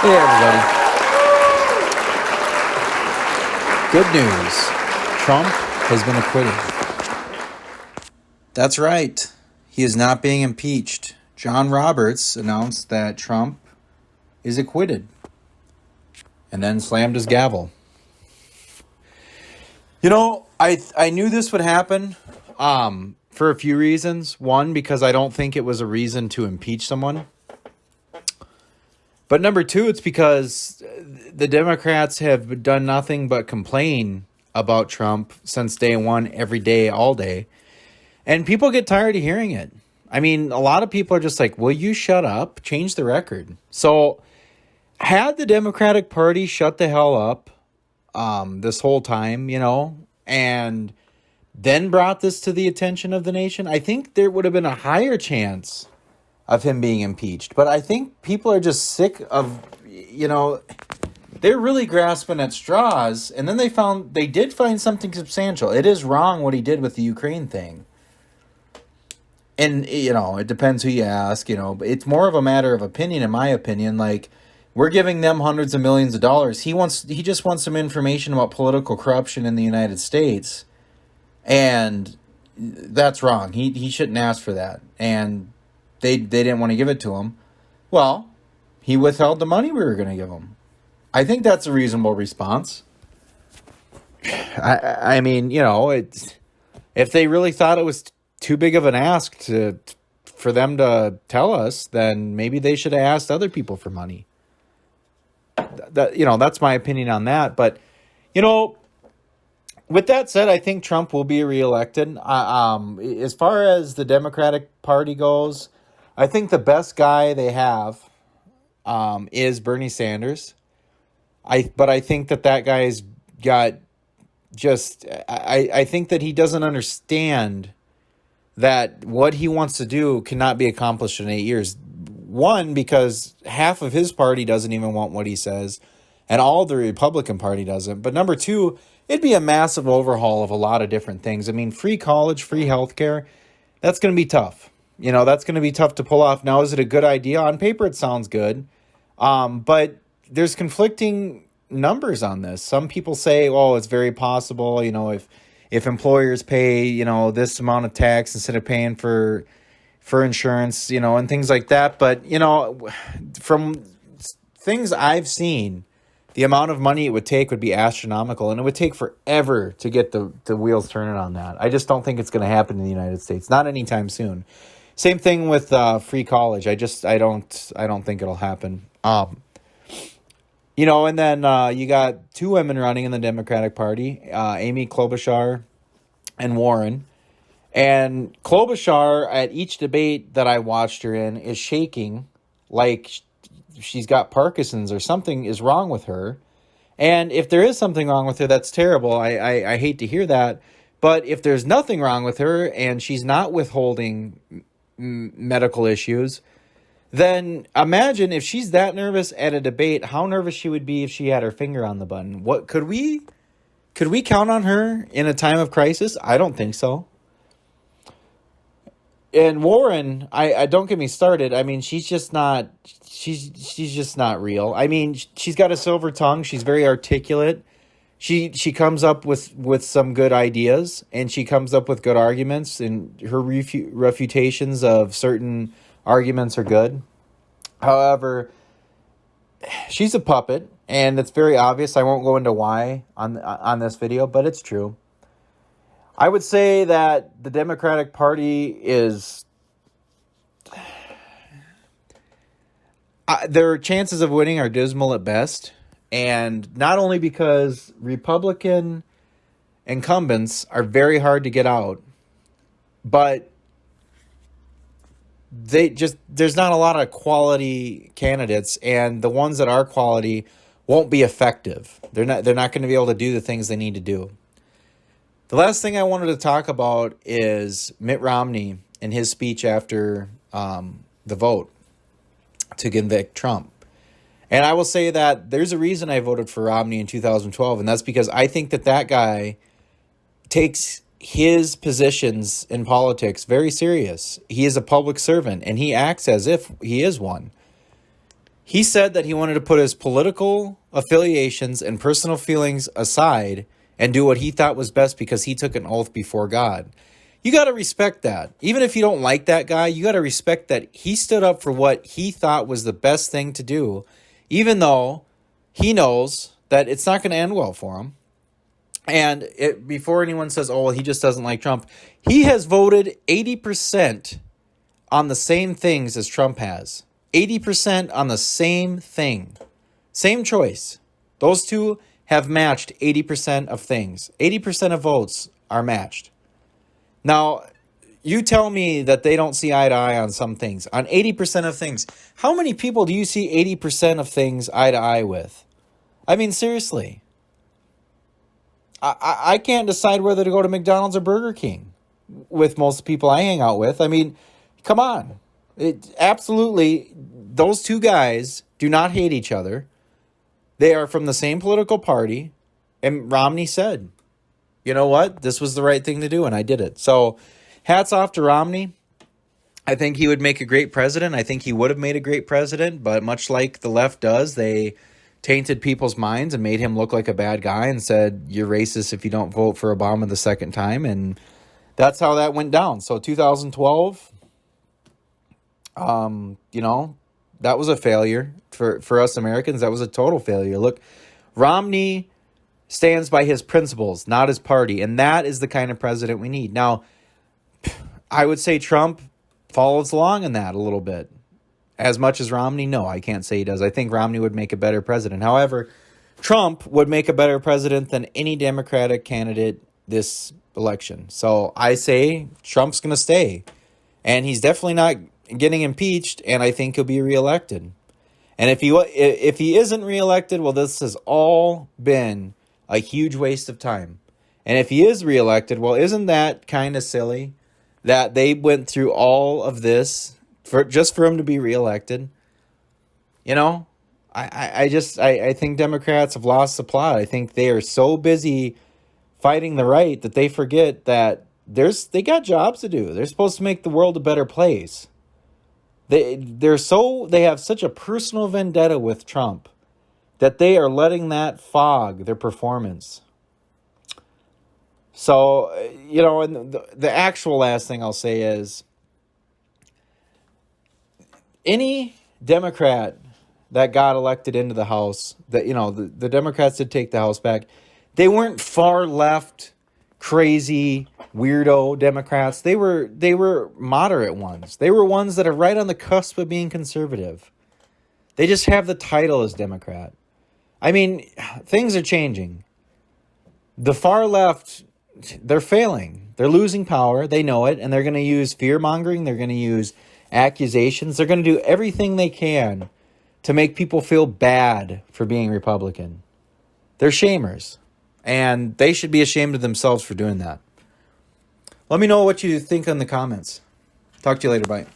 Hey, everybody. Good news. Trump has been acquitted. That's right. He is not being impeached. John Roberts announced that Trump is acquitted and then slammed his gavel. You know, I knew this would happen for a few reasons. One, because I don't think it was a reason to impeach someone. But number two, it's because the Democrats have done nothing but complain about Trump since day one, every day, all day. And people get tired of hearing it. I mean, a lot of people are just like, will you shut up? Change the record. So had the Democratic Party shut the hell up this whole time, and then brought this to the attention of the nation, I think there would have been a higher chance of him being impeached. But I think people are just sick of, they're really grasping at straws. And then they did find something substantial. It is wrong what he did with the Ukraine thing. And, it depends who you ask, but it's more of a matter of opinion, in my opinion. Like, we're giving them hundreds of millions of dollars. He just wants some information about political corruption in the United States. And that's wrong. He shouldn't ask for that. And they didn't want to give it to him. Well, he withheld the money we were going to give him. I think that's a reasonable response. I mean, if they really thought it was too big of an ask for them to tell us, then maybe they should have asked other people for money. That's my opinion on that. But, with that said, I think Trump will be reelected. As far as the Democratic Party goes, I think the best guy they have is Bernie Sanders. But I think that guy's got I think that he doesn't understand that what he wants to do cannot be accomplished in 8 years. One, because half of his party doesn't even want what he says, and all the Republican Party doesn't. But number two, it'd be a massive overhaul of a lot of different things. I mean, free college, free healthcare, that's going to be tough. That's going to be tough to pull off. Now, is it a good idea? On paper, it sounds good. But there's conflicting numbers on this. Some people say, oh, it's very possible, if employers pay, this amount of tax instead of paying for insurance, and things like that. But, from things I've seen, the amount of money it would take would be astronomical, and it would take forever to get the wheels turning on that. I just don't think it's going to happen in the United States, not anytime soon. Same thing with free college. I don't think it'll happen. And then you got two women running in the Democratic Party, Amy Klobuchar and Warren. And Klobuchar, at each debate that I watched her in, is shaking like she's got Parkinson's or something is wrong with her. And if there is something wrong with her, that's terrible. I hate to hear that. But if there's nothing wrong with her and she's not withholding medical issues, then imagine if she's that nervous at a debate, how nervous she would be if she had her finger on the button. What could we count on her in a time of crisis? I don't think so. And Warren, I don't get me started. I mean, she's just not real. I mean, she's got a silver tongue. She's very articulate. She comes up with some good ideas, and she comes up with good arguments, and her refutations of certain arguments are good. However, she's a puppet, and it's very obvious. I won't go into why on this video, but it's true. I would say that the Democratic Party is... their chances of winning are dismal at best. And not only because Republican incumbents are very hard to get out, but there's not a lot of quality candidates, and the ones that are quality won't be effective. They're not going to be able to do the things they need to do. The last thing I wanted to talk about is Mitt Romney and his speech after the vote to convict Trump. And I will say that there's a reason I voted for Romney in 2012, and that's because I think that guy takes his positions in politics very serious. He is a public servant, and he acts as if he is one. He said that he wanted to put his political affiliations and personal feelings aside and do what he thought was best because he took an oath before God. You got to respect that. Even if you don't like that guy, you got to respect that he stood up for what he thought was the best thing to do, even though he knows that it's not going to end well for him. And before anyone says, oh, well, he just doesn't like Trump, he has voted 80% on the same things as Trump has. 80% on the same thing. Same choice. Those two have matched 80% of things. 80% of votes are matched. Now, you tell me that they don't see eye to eye on some things. On 80% of things. How many people do you see 80% of things eye to eye with? I mean, seriously. I can't decide whether to go to McDonald's or Burger King with most people I hang out with. I mean, come on. Absolutely, those two guys do not hate each other. They are from the same political party. And Romney said, you know what? This was the right thing to do, and I did it. So hats off to Romney. I think he would make a great president. I think he would have made a great president, but much like the left does, they tainted people's minds and made him look like a bad guy and said, you're racist if you don't vote for Obama the second time. And that's how that went down. So 2012, that was a failure for us Americans. That was a total failure. Look, Romney stands by his principles, not his party. And that is the kind of president we need. Now, I would say Trump follows along in that a little bit. As much as Romney, no, I can't say he does. I think Romney would make a better president. However, Trump would make a better president than any Democratic candidate this election. So I say Trump's going to stay. And he's definitely not getting impeached, and I think he'll be reelected. And if he isn't reelected, well, this has all been a huge waste of time. And if he is reelected, well, isn't that kind of silly that they went through all of this just for him to be reelected? You know, I think Democrats have lost the plot. I think they are so busy fighting the right that they forget that they got jobs to do. They're supposed to make the world a better place. They have such a personal vendetta with Trump that they are letting that fog their performance. So, and the actual last thing I'll say is, any Democrat that got elected into the House, that the Democrats did take the House back, they weren't far left, crazy, weirdo Democrats. They were moderate ones. They were ones that are right on the cusp of being conservative. They just have the title as Democrat. I mean, things are changing. The far left, they're failing. They're losing power. They know it, and they're going to use fear-mongering. They're going to use accusations. They're going to do everything they can to make people feel bad for being Republican. They're shamers, and they should be ashamed of themselves for doing that. Let me know what you think in the comments. Talk to you later. Bye.